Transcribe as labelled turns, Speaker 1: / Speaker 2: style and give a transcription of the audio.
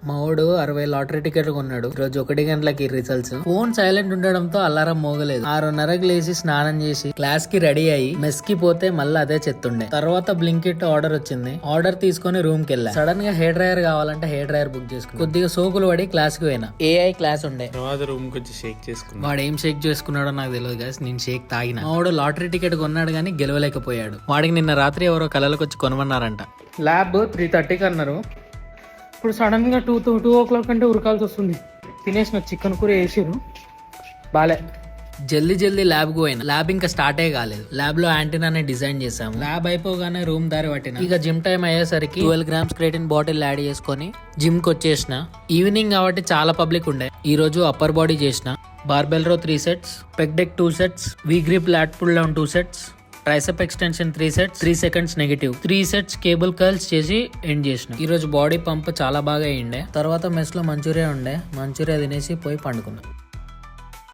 Speaker 1: మావాడు 60 lottery ticket కొన్నాడు. రోజు 1 గంటలకి రిజల్ట్స్. ఫోన్ సైలెంట్ ఉండడంతో అలారం మోగలేదు. 6:30కి లేచి స్నానం చేసి క్లాస్ కి రెడీ అయ్యి మెస్ కి పోతే మళ్ళీ అదే చెత్తుండే. తర్వాత బ్లింకిట్ ఆర్డర్ వచ్చింది. ఆర్డర్ తీసుకుని రూమ్ కి వెళ్ళా. సడన్ గా హెయిర్ డ్రైయర్ కావాలంటే హెయిర్ డ్రైయర్ బుక్ చేసుకుని కొద్దిగా సోకులు పడి క్లాస్ కి పోయినా. ఏఐ క్లాస్ ఉండే.
Speaker 2: రూమ్ కి షేక్ చేసుకున్నా.
Speaker 1: వాడు ఏం షేక్ చేసుకున్నాడో నాకు తెలియదు గాయస్. నేను షేక్ తాగిన. వాడు లాటరీ టికెట్ కొన్నాడు కానీ గెలవలేకపోయాడు. వాడికి నిన్న రాత్రి ఎవరో కళలకు వచ్చి కొనమన్నారంట. ల్యాబ్ 3:30కి అన్నారు. ఇప్పుడు సడన్ గా 2 o'clock అంటే ఉరకాల్సి వస్తుంది. తినేసిన చికెన్ కూర వేసారు బాలే. జల్దీ ల్యాబ్ కు పోయినా. ల్యాబ్ ఇంకా స్టార్టే కాలేదు. ల్యాబ్ లో యాంటీనాని డిజైన్ చేసాము. ల్యాబ్ అయిపోగానే రూమ్ దారి పట్టిన. ఇక జిమ్ టైం అయ్యేసరికి 12 grams క్రియేటిన్ బాటిల్ యాడ్ చేసుకొని జిమ్ కి వచ్చేసిన. ఈవినింగ్ కాబట్టి చాలా పబ్లిక్ ఉండే. ఈ రోజు అప్పర్ బాడీ చేసిన. Barbell row 3 sets, pec deck 2 sets, V grip lat pull down 2 sets, tricep extension 3 sets, 3 seconds negative, 3 sets cable curls చేసి ఎండ్ చేసిన. ఈ రోజు బాడీ పంప్ చాలా బాగా అయ్యిండే. తర్వాత మెస్ లో మంచూరియా ఉండే. మంచూరియా తినేసి పోయి పండుకున్నా.